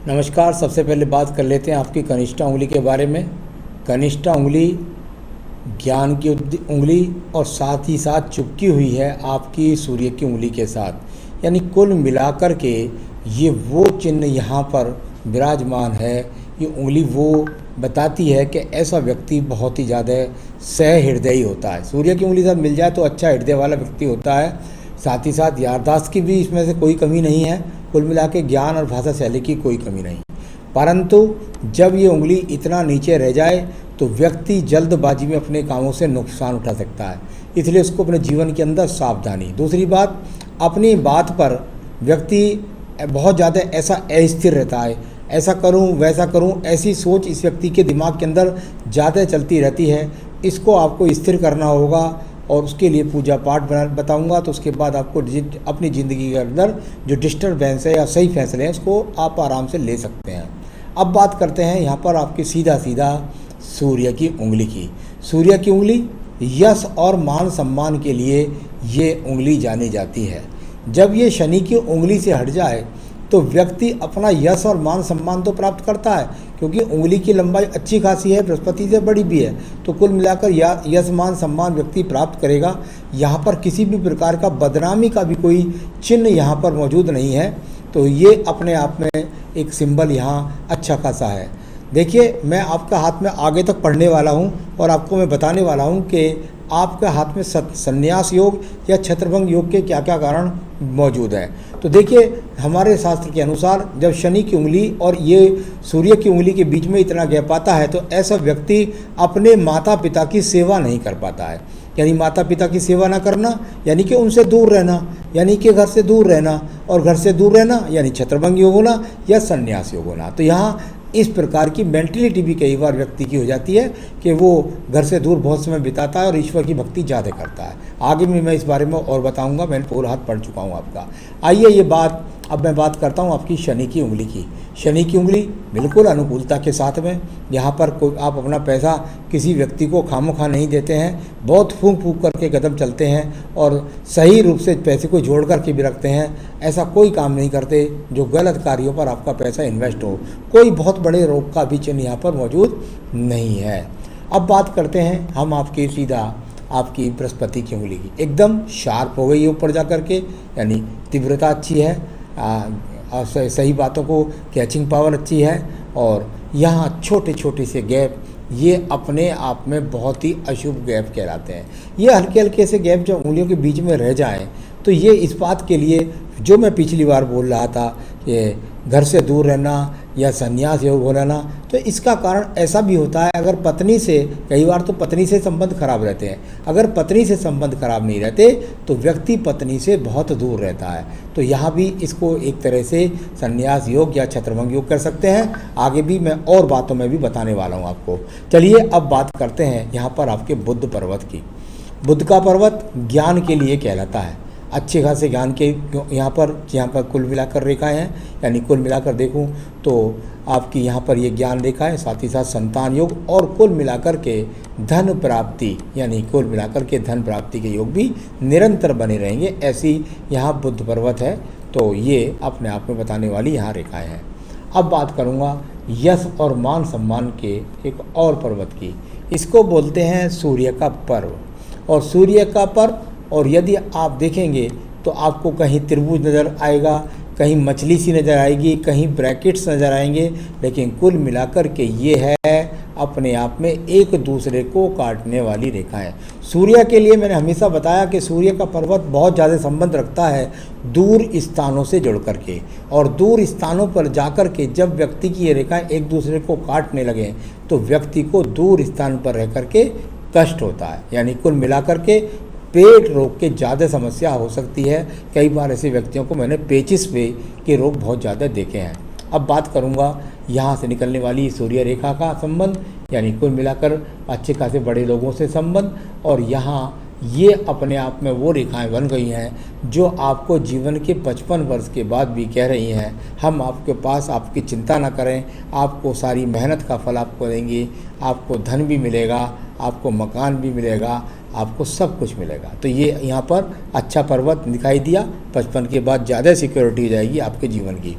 नमस्कार। सबसे पहले बात कर लेते हैं आपकी कनिष्ठा उंगली के बारे में। कनिष्ठा उंगली ज्ञान की उंगली और साथ ही साथ चिपकी हुई है आपकी सूर्य की उंगली के साथ, यानी कुल मिलाकर के ये वो चिन्ह यहाँ पर विराजमान है। ये उंगली वो बताती है कि ऐसा व्यक्ति बहुत ही ज़्यादा सहृदयी होता है। सूर्य की उंगली साथ मिल जाए तो अच्छा हृदय वाला व्यक्ति होता है। साथ ही साथ याददाश्त की भी इसमें से कोई कमी नहीं है। कुल मिला के ज्ञान और भाषा शैली की कोई कमी नहीं। परंतु जब ये उंगली इतना नीचे रह जाए तो व्यक्ति जल्दबाजी में अपने कामों से नुकसान उठा सकता है, इसलिए उसको अपने जीवन के अंदर सावधानी। दूसरी बात, अपनी बात पर व्यक्ति बहुत ज़्यादा ऐसा अस्थिर रहता है, ऐसा करूं वैसा करूं, ऐसी सोच इस व्यक्ति के दिमाग के अंदर ज़्यादा चलती रहती है। इसको आपको स्थिर करना होगा और उसके लिए पूजा पाठ बताऊंगा। तो उसके बाद आपको अपनी ज़िंदगी के अंदर जो डिस्टर्बेंस है या सही फैसले हैं उसको आप आराम से ले सकते हैं। अब बात करते हैं यहाँ पर आपकी सीधा सूर्य की उंगली की। सूर्य की उंगली यश और मान सम्मान के लिए ये उंगली जानी जाती है। जब ये शनि की उंगली से हट जाए तो व्यक्ति अपना यश और मान सम्मान तो प्राप्त करता है, क्योंकि उंगली की लंबाई अच्छी खासी है, बृहस्पति से बड़ी भी है, तो कुल मिलाकर यश मान सम्मान व्यक्ति प्राप्त करेगा। यहाँ पर किसी भी प्रकार का बदनामी का भी कोई चिन्ह यहाँ पर मौजूद नहीं है, तो ये अपने आप में एक सिंबल यहाँ अच्छा खासा है। देखिए, मैं आपका हाथ में आगे तक पढ़ने वाला हूँ और आपको मैं बताने वाला हूँ कि आपके हाथ में संन्यास योग या छत्रभंग योग के क्या क्या कारण मौजूद है। तो देखिए, हमारे शास्त्र के अनुसार जब शनि की उंगली और ये सूर्य की उंगली के बीच में इतना गैप आता है तो ऐसा व्यक्ति अपने माता पिता की सेवा नहीं कर पाता है। यानी माता पिता की सेवा ना करना यानी कि उनसे दूर रहना, यानी कि घर से दूर रहना, और घर से दूर रहना यानी छत्रभंग योग होना या संन्यास योग होना। तो यहाँ इस प्रकार की मेंटलिटी भी कई बार व्यक्ति की हो जाती है कि वो घर से दूर बहुत समय बिताता है और ईश्वर की भक्ति ज़्यादा करता है। आगे भी मैं इस बारे में और बताऊंगा, मैंने पूरा हाथ पढ़ चुका हूँ आपका। आइए अब मैं बात करता हूँ आपकी शनि की उंगली की। शनि की उंगली बिल्कुल अनुकूलता के साथ में, यहाँ पर आप अपना पैसा किसी व्यक्ति को खामोखा नहीं देते हैं, बहुत फूंक फूंक करके कदम चलते हैं और सही रूप से पैसे को जोड़ करके भी रखते हैं। ऐसा कोई काम नहीं करते जो गलत कार्यों पर आपका पैसा इन्वेस्ट हो। कोई बहुत बड़े रोग का भी चिन्ह यहाँ पर मौजूद नहीं है। अब बात करते हैं हम आपकी बृहस्पति की उंगली की। एकदम शार्प हो गई है ऊपर जा कर के, यानी तीव्रता अच्छी है, और सही बातों को कैचिंग पावर अच्छी है। और यहाँ छोटे छोटे से गैप, ये अपने आप में बहुत ही अशुभ गैप कहलाते हैं। ये हल्के हल्के से गैप जब उंगलियों के बीच में रह जाएं तो ये इस बात के लिए जो मैं पिछली बार बोल रहा था कि घर से दूर रहना या संन्यास योग हो रहना, तो इसका कारण ऐसा भी होता है। अगर पत्नी से, कई बार तो पत्नी से संबंध खराब रहते हैं, अगर पत्नी से संबंध खराब नहीं रहते तो व्यक्ति पत्नी से बहुत दूर रहता है। तो यहाँ भी इसको एक तरह से संन्यास योग या छत्रभंग योग कर सकते हैं। आगे भी मैं और बातों में भी बताने वाला हूँ आपको। चलिए अब बात करते हैं यहाँ पर आपके बुध पर्वत की। बुध का पर्वत ज्ञान के लिए कहलाता है। अच्छे खासे ज्ञान के यहाँ पर कुल मिलाकर रेखाएं हैं, यानी कुल मिलाकर देखूं तो आपकी यहाँ पर ये ज्ञान रेखा है, साथ ही साथ संतान योग और कुल मिलाकर के धन प्राप्ति, यानी कुल मिलाकर के धन प्राप्ति के योग भी निरंतर बने रहेंगे। ऐसी यहाँ बुध पर्वत है, तो ये अपने आप में बताने वाली यहाँ रेखाएं हैं। अब बात करूँगा यश और मान सम्मान के एक और पर्वत की। इसको बोलते हैं सूर्य का पर्व। और सूर्य का पर्व, और यदि आप देखेंगे तो आपको कहीं त्रिभुज नज़र आएगा, कहीं मछली सी नज़र आएगी, कहीं ब्रैकेट्स नज़र आएंगे, लेकिन कुल मिलाकर के ये है अपने आप में एक दूसरे को काटने वाली रेखाएं। सूर्य के लिए मैंने हमेशा बताया कि सूर्य का पर्वत बहुत ज़्यादा संबंध रखता है दूर स्थानों से जुड़ करके, और दूर स्थानों पर जाकर के जब व्यक्ति की ये रेखाएं एक दूसरे को काटने लगें तो व्यक्ति को दूर स्थान पर रह करके कष्ट होता है। यानी कुल मिलाकर के पेट रोग के ज़्यादा समस्या हो सकती है। कई बार ऐसे व्यक्तियों को मैंने पेचिस पे के रोग बहुत ज़्यादा देखे हैं। अब बात करूँगा यहाँ से निकलने वाली सूर्य रेखा का संबंध, यानी कुल मिलाकर अच्छे खासे बड़े लोगों से संबंध। और यहाँ ये अपने आप में वो रेखाएं बन गई हैं जो आपको जीवन के 55 वर्ष के बाद भी कह रही हैं हम आपके पास आपकी चिंता ना करें, आपको सारी मेहनत का फल आपको देंगे, आपको धन भी मिलेगा, आपको मकान भी मिलेगा, आपको सब कुछ मिलेगा। तो ये यहाँ पर अच्छा पर्वत दिखाई दिया। 55 के बाद ज़्यादा सिक्योरिटी हो जाएगी आपके जीवन की।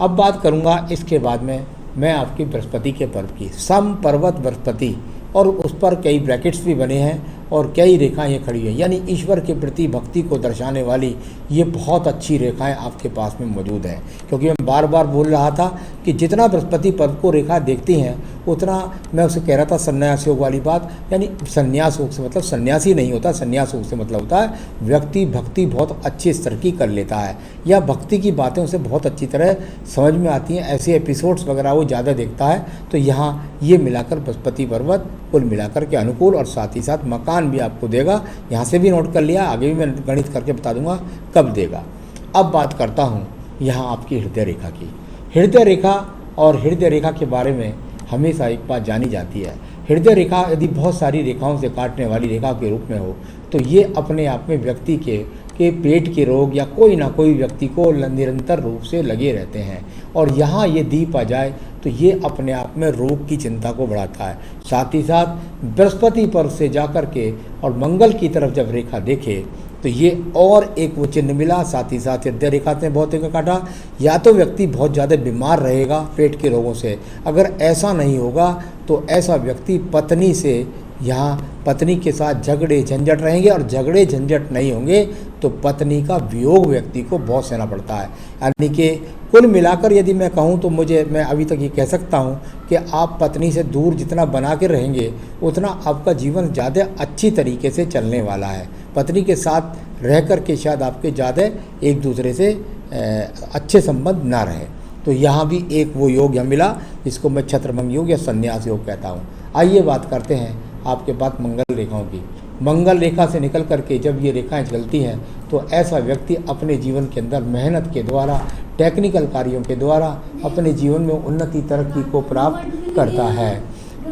अब बात करूंगा इसके बाद में मैं आपकी बृहस्पति के पर्व की। सम पर्वत बृहस्पति, और उस पर कई ब्रैकेट्स भी बने हैं और कई रेखाएँ खड़ी हैं, यानी ईश्वर के प्रति भक्ति को दर्शाने वाली ये बहुत अच्छी रेखाएं आपके पास में मौजूद हैं। क्योंकि मैं बार बार बोल रहा था कि जितना बृहस्पति पर्व को रेखा देखती हैं उतना मैं उसे कह रहा था संन्यास योग वाली बात, यानी संन्यास योग से मतलब सन्यासी नहीं होता, संन्यास योग से मतलब होता है व्यक्ति भक्ति बहुत अच्छे स्तर की कर लेता है, या भक्ति की बातें उसे बहुत अच्छी तरह समझ में आती हैं, ऐसे एपिसोड्स वगैरह वो ज़्यादा देखता है। तो यहाँ ये मिलाकर बृहस्पति पर्वत कुल मिलाकर के अनुकूल, और साथ ही साथ मकान भी आपको देगा। यहाँ से भी नोट कर लिया, आगे भी मैं गणित करके बता दूंगा कब देगा। अब बात करता हूँ यहाँ आपकी हृदय रेखा की। हृदय रेखा और हृदय रेखा के बारे में हमेशा एक बात जानी जाती है, हृदय रेखा यदि बहुत सारी रेखाओं से काटने वाली रेखा के रूप में हो तो ये अपने आप में व्यक्ति के पेट के रोग या कोई ना कोई व्यक्ति को निरंतर रूप से लगे रहते हैं, और यहाँ ये दीप आ जाए तो ये अपने आप में रोग की चिंता को बढ़ाता है। साथ ही साथ बृहस्पति पर्व से जाकर के और मंगल की तरफ जब रेखा देखे तो ये और एक वो चिन्ह मिला। साथ ही साथ हृदय रेखा से बहुत एक काटा, या तो व्यक्ति बहुत ज़्यादा बीमार रहेगा पेट के रोगों से, अगर ऐसा नहीं होगा तो ऐसा व्यक्ति पत्नी से यहाँ पत्नी के साथ झगड़े झंझट रहेंगे, और झगड़े झंझट नहीं होंगे तो पत्नी का वियोग व्यक्ति को बहुत सहना पड़ता है। यानी कि कुल मिलाकर यदि मैं कहूँ तो मैं अभी तक ये कह सकता हूँ कि आप पत्नी से दूर जितना बना के रहेंगे उतना आपका जीवन ज़्यादा अच्छी तरीके से चलने वाला है। पत्नी के साथ रह कर के शायद आपके ज़्यादा एक दूसरे से अच्छे संबंध ना रहे। तो यहाँ भी एक वो योग यहाँ मिला जिसको मैं छत्रभंग योग या संन्यास योग कहता हूँ। आइए बात करते हैं आपके पास मंगल रेखाओं की। मंगल रेखा से निकल करके जब ये रेखाएं चलती हैं तो ऐसा व्यक्ति अपने जीवन के अंदर मेहनत के द्वारा, टेक्निकल कार्यों के द्वारा अपने जीवन में उन्नति तरक्की को प्राप्त करता है।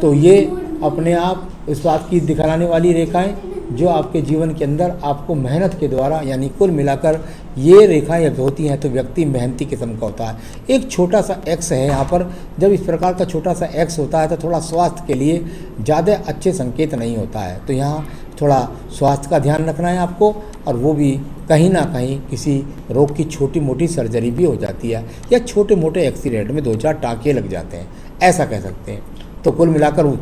तो ये अपने आप इस बात की दिखलाने वाली रेखाएं जो आपके जीवन के अंदर आपको मेहनत के द्वारा, यानी कुल मिलाकर ये रेखाएं जब होती हैं तो व्यक्ति मेहनती किस्म का होता है। एक छोटा सा एक्स है यहाँ पर, जब इस प्रकार का छोटा सा एक्स होता है तो थोड़ा स्वास्थ्य के लिए ज़्यादा अच्छे संकेत नहीं होता है। तो यहाँ थोड़ा स्वास्थ्य का ध्यान रखना है आपको, और वो भी कहीं ना कहीं किसी रोग की छोटी मोटी सर्जरी भी हो जाती है, या छोटे मोटे एक्सीडेंट में 2-4 टाँके लग जाते हैं, ऐसा कह सकते हैं। तो कुल मिलाकर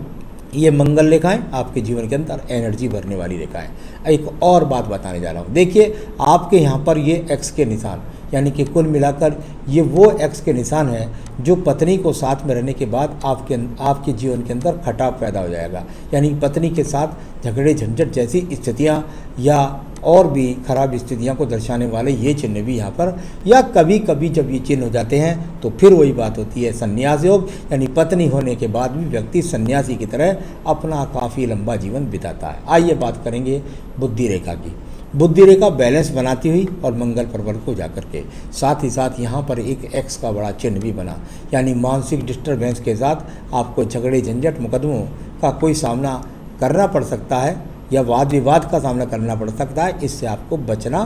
ये मंगल रेखाएं आपके जीवन के अंदर एनर्जी भरने वाली रेखाएं। एक और बात बताने जा रहा हूँ, देखिए आपके यहाँ पर ये एक्स के निशान, यानी कि कुल मिलाकर ये वो एक्स के निशान हैं जो पत्नी को साथ में रहने के बाद आपके जीवन के अंदर खटाव पैदा हो जाएगा। यानी पत्नी के साथ झगड़े झंझट जैसी स्थितियाँ या और भी खराब स्थितियां को दर्शाने वाले ये चिन्ह भी यहाँ पर, या कभी कभी जब ये चिन्ह हो जाते हैं तो फिर वही बात होती है संन्यास योग, यानी पत्नी होने के बाद भी व्यक्ति सन्यासी की तरह अपना काफ़ी लंबा जीवन बिताता है। आइए बात करेंगे बुद्धि रेखा की। बुद्धि रेखा बैलेंस बनाती हुई और मंगल पर्वत को जाकर के, साथ ही साथ यहाँ पर एक एक्स का बड़ा चिन्ह भी बना, यानी मानसिक डिस्टर्बेंस के साथ आपको झगड़े झंझट मुकदमों का कोई सामना करना पड़ सकता है, या वाद विवाद का सामना करना पड़ सकता है, इससे आपको बचना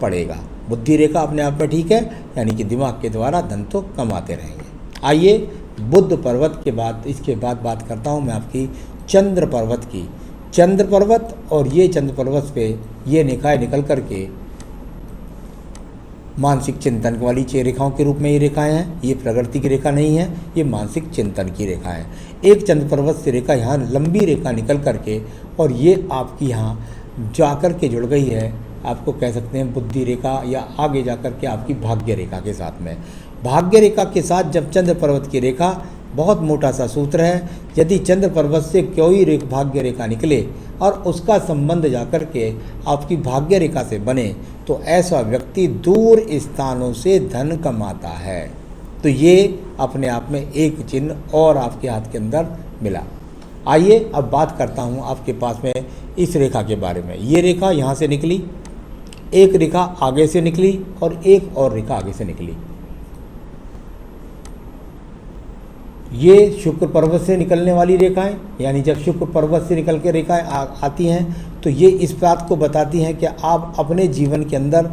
पड़ेगा। बुद्धि रेखा अपने आप में ठीक है, यानी कि दिमाग के द्वारा धन तो कमाते रहेंगे। आइए बुद्ध पर्वत के बाद इसके बाद बात करता हूँ मैं आपकी चंद्र पर्वत की। चंद्र पर्वत, और ये चंद्र पर्वत पे ये रेखाएं निकल करके मानसिक चिंतन वाली रेखाओं के रूप में ये रेखाएं हैं। ये प्रगति की रेखा नहीं है, ये मानसिक चिंतन की रेखा है। एक चंद्र पर्वत से रेखा यहाँ लंबी रेखा निकल करके और ये आपकी यहाँ जाकर के जुड़ गई है, आपको कह सकते हैं बुद्धि रेखा, या आगे जाकर के आपकी भाग्य रेखा के साथ में। भाग्य रेखा के साथ जब चंद्र पर्वत की रेखा, बहुत मोटा सा सूत्र है, यदि चंद्र पर्वत से कोई भाग्य रेखा निकले और उसका संबंध जाकर के आपकी भाग्य रेखा से बने तो ऐसा व्यक्ति दूर स्थानों से धन कमाता है। तो ये अपने आप में एक चिन्ह और आपके हाथ के अंदर मिला। आइए अब बात करता हूँ आपके पास में इस रेखा के बारे में। ये रेखा यहाँ से निकली, एक रेखा आगे से निकली और एक और रेखा आगे से निकली। ये शुक्र पर्वत से निकलने वाली रेखाएं, यानी जब शुक्र पर्वत से निकल के रेखाएं आती हैं तो ये इस बात को बताती हैं कि आप अपने जीवन के अंदर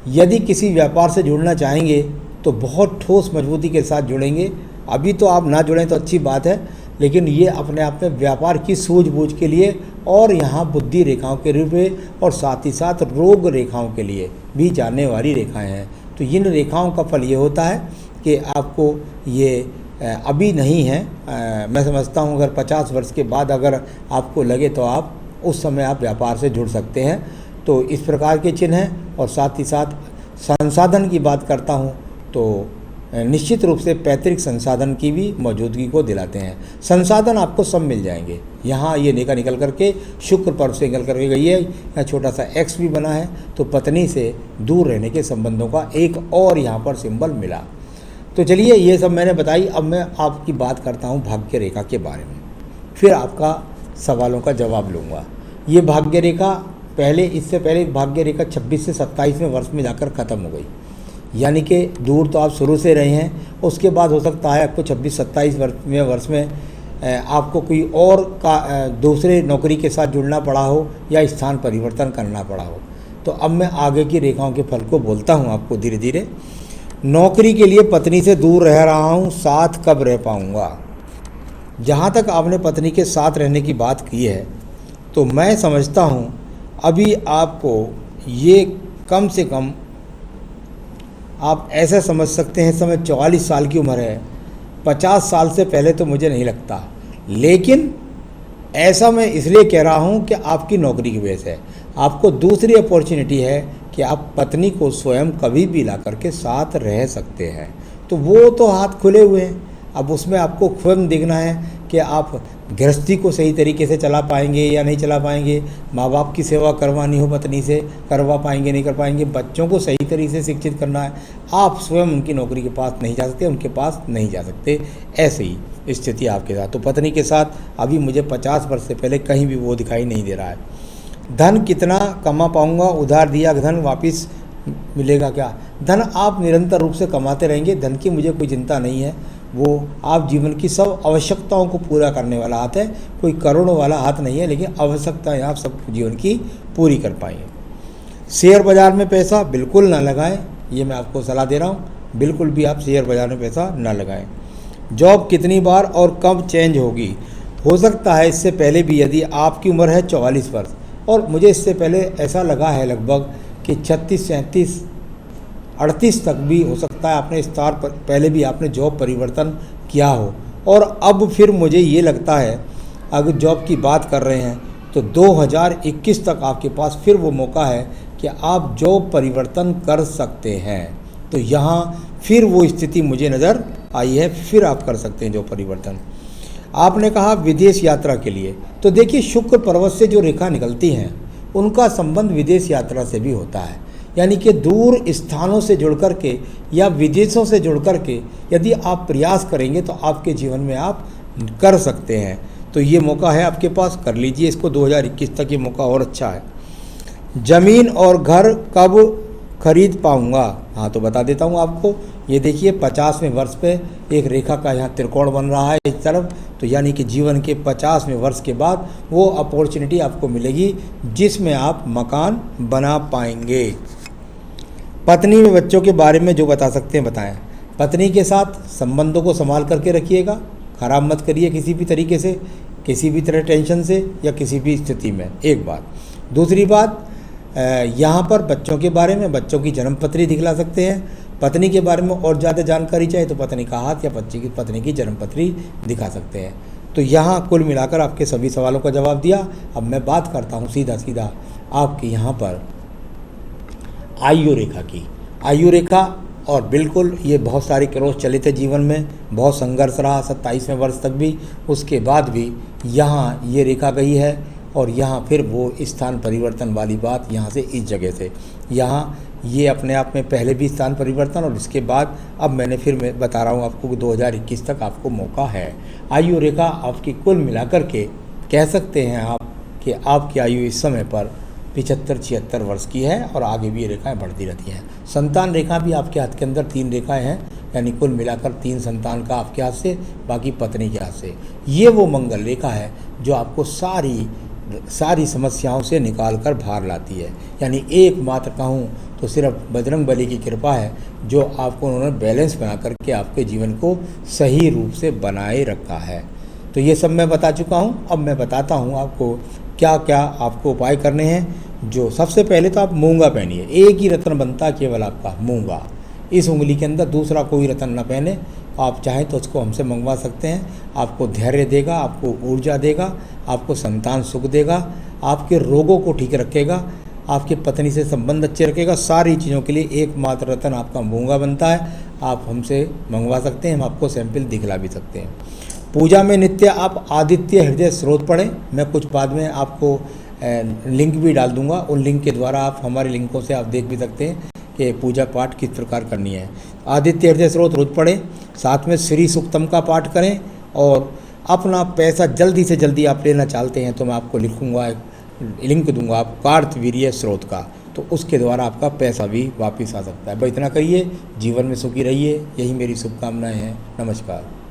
यदि किसी व्यापार से जुड़ना चाहेंगे तो बहुत ठोस मजबूती के साथ जुड़ेंगे। अभी तो आप ना जुड़ें तो अच्छी बात है, लेकिन ये अपने आप में व्यापार की सूझबूझ के लिए और यहाँ बुद्धि रेखाओं के रूप में और साथ ही साथ रोग रेखाओं के लिए भी जानने वाली रेखाएं हैं। तो इन रेखाओं का फल ये होता है कि आपको ये अभी नहीं है। मैं समझता हूँ अगर 50 वर्ष के बाद अगर आपको लगे तो आप उस समय आप व्यापार से जुड़ सकते हैं। तो इस प्रकार के चिन्ह हैं। और साथ ही साथ संसाधन की बात करता हूँ तो निश्चित रूप से पैतृक संसाधन की भी मौजूदगी को दिलाते हैं। संसाधन आपको सब मिल जाएंगे। यहाँ ये रेखा निकल करके शुक्र पर्व से निकल करके गई है, यहाँ छोटा सा एक्स भी बना है, तो पत्नी से दूर रहने के संबंधों का एक और यहाँ पर सिंबल मिला। तो चलिए ये सब मैंने बताई। अब मैं आपकी बात करता हूँ भाग्य रेखा के बारे में, फिर आपका सवालों का जवाब लूँगा। ये भाग्य रेखा इससे पहले भाग्य रेखा 26 से 27वें वर्ष में जाकर ख़त्म हो गई, यानी कि दूर तो आप शुरू से रहे हैं। उसके बाद हो सकता है आपको 26-27 वर्ष में आपको कोई और दूसरे नौकरी के साथ जुड़ना पड़ा हो या स्थान परिवर्तन करना पड़ा हो। तो अब मैं आगे की रेखाओं के फल को बोलता हूँ आपको धीरे धीरे। नौकरी के लिए पत्नी से दूर रह रहा हूँ, साथ कब रह पाऊँगा। जहाँ तक आपने पत्नी के साथ रहने की बात की है तो मैं समझता हूँ अभी आपको ये कम से कम आप ऐसा समझ सकते हैं, समय 44 साल की उम्र है, 50 साल से पहले तो मुझे नहीं लगता। लेकिन ऐसा मैं इसलिए कह रहा हूँ कि आपकी नौकरी की वजह से आपको दूसरी अपॉर्चुनिटी है कि आप पत्नी को स्वयं कभी भी ला करके साथ रह सकते हैं। तो वो तो हाथ खुले हुए हैं। अब उसमें आपको स्वयं देखना है कि आप गृहस्थी को सही तरीके से चला पाएंगे या नहीं चला पाएंगे। माँ बाप की सेवा करवानी हो पत्नी से, करवा पाएंगे नहीं कर पाएंगे। बच्चों को सही तरीके से शिक्षित करना है, आप स्वयं उनकी नौकरी के पास नहीं जा सकते, उनके पास नहीं जा सकते। ऐसे ही स्थिति आपके साथ। तो पत्नी के साथ अभी मुझे 50 वर्ष से पहले कहीं भी वो दिखाई नहीं दे रहा है। धन कितना कमा पाऊँगा, उधार दिया धन वापस मिलेगा क्या। धन आप निरंतर रूप से कमाते रहेंगे, धन की मुझे कोई चिंता नहीं है। वो आप जीवन की सब आवश्यकताओं को पूरा करने वाला हाथ है, कोई करोड़ों वाला हाथ नहीं है, लेकिन आवश्यकताएं आप सब जीवन की पूरी कर पाएंगे। शेयर बाज़ार में पैसा बिल्कुल ना लगाएं, ये मैं आपको सलाह दे रहा हूँ। बिल्कुल भी आप शेयर बाज़ार में पैसा ना लगाएं। जॉब कितनी बार और कब चेंज होगी। हो सकता है इससे पहले भी, यदि आपकी उम्र है 44 वर्ष और मुझे इससे पहले ऐसा लगा है लगभग कि 36, 37, 38 तक भी हो सकता है आपने स्टार पर पहले भी आपने जॉब परिवर्तन किया हो। और अब फिर मुझे ये लगता है अगर जॉब की बात कर रहे हैं तो 2021 तक आपके पास फिर वो मौका है कि आप जॉब परिवर्तन कर सकते हैं। तो यहाँ फिर वो स्थिति मुझे नज़र आई है, फिर आप कर सकते हैं जॉब परिवर्तन। आपने कहा विदेश यात्रा के लिए, तो देखिए शुक्र पर्वत से जो रेखा निकलती हैं उनका संबंध विदेश यात्रा से भी होता है। यानी कि दूर स्थानों से जुड़ कर के या विदेशों से जुड़ कर के यदि आप प्रयास करेंगे तो आपके जीवन में आप कर सकते हैं। तो ये मौका है आपके पास, कर लीजिए इसको। 2021 तक ये मौका और अच्छा है। ज़मीन और घर कब खरीद पाऊँगा, हाँ तो बता देता हूँ आपको। ये देखिए 50वें वर्ष पे एक रेखा का यहाँ त्रिकोण बन रहा है इस तरफ। तो यानी कि जीवन के 50वें वर्ष के बाद वो अपॉर्चुनिटी आपको मिलेगी जिसमें आप मकान बना पाएंगे। पत्नी में बच्चों के बारे में जो बता सकते हैं बताएं। पत्नी के साथ संबंधों को संभाल करके रखिएगा, खराब मत करिए किसी भी तरीके से, किसी भी तरह टेंशन से या किसी भी स्थिति में। एक बात। दूसरी बात, यहाँ पर बच्चों के बारे में, बच्चों की जन्मपत्री दिखला सकते हैं। पत्नी के बारे में और ज़्यादा जानकारी चाहिए तो पत्नी का हाथ या पत्नी की जन्मपत्री दिखा सकते हैं। तो यहाँ कुल मिलाकर आपके सभी सवालों का जवाब दिया। अब मैं बात करता हूँ सीधा आपके यहाँ पर आयु रेखा की। आयु रेखा, और बिल्कुल ये बहुत सारे क्रॉस चले थे जीवन में, बहुत संघर्ष रहा 27वें वर्ष तक भी। उसके बाद भी यहाँ ये रेखा गई है और यहाँ फिर वो स्थान परिवर्तन वाली बात यहाँ से इस जगह से यहाँ, ये अपने आप में पहले भी स्थान परिवर्तन और इसके बाद अब मैंने फिर मैं बता रहा हूँ आपको कि 2021 तक आपको मौका है। आयु रेखा आपकी कुल मिलाकर के कह सकते हैं आप कि आपकी आयु इस समय पर 75-76 वर्ष की है और आगे भी ये रेखाएँ बढ़ती रहती हैं। संतान रेखा भी आपके हाथ के अंदर 3 रेखाएँ हैं, यानी कुल मिलाकर 3 संतान का आपके हाथ से, बाकी पत्नी के हाथ से। ये वो मंगल रेखा है जो आपको सारी समस्याओं से निकाल कर बाहर लाती है। यानी एकमात्र कहूँ तो सिर्फ बजरंग बली की कृपा है जो आपको उन्होंने बैलेंस बना करके आपके जीवन को सही रूप से बनाए रखा है। तो ये सब मैं बता चुका हूँ। अब मैं बताता हूँ आपको क्या क्या आपको उपाय करने हैं। जो सबसे पहले तो आप मूंगा पहनिए, एक ही रत्न बनता केवल आपका मूंगा। इस उंगली के अंदर दूसरा कोई रत्न न पहने। आप चाहें तो उसको हमसे मंगवा सकते हैं। आपको धैर्य देगा, आपको ऊर्जा देगा, आपको संतान सुख देगा, आपके रोगों को ठीक रखेगा, आपकी पत्नी से संबंध अच्छे रखेगा। सारी चीज़ों के लिए एकमात्र रत्न आपका मूंगा बनता है। आप हमसे मंगवा सकते हैं, हम आपको सैंपल दिखला भी सकते हैं। पूजा में नित्य आप आदित्य हृदय स्रोत पढ़ें। मैं कुछ बाद में आपको लिंक भी डाल दूंगा। उन लिंक के द्वारा आप हमारे लिंकों से आप देख भी सकते हैं कि पूजा पाठ किस प्रकार करनी है। आदित्य हृदय स्रोत रोज पढ़ें, साथ में श्री सूक्तम का पाठ करें। और अपना पैसा जल्दी से जल्दी आप लेना चाहते हैं तो मैं आपको लिखूंगा, लिंक दूंगा आप कार्तवीर्य स्रोत का, तो उसके द्वारा आपका पैसा भी वापस आ सकता है। बस इतना करिए, जीवन में सुखी रहिए, यही मेरी शुभकामनाएं हैं। नमस्कार।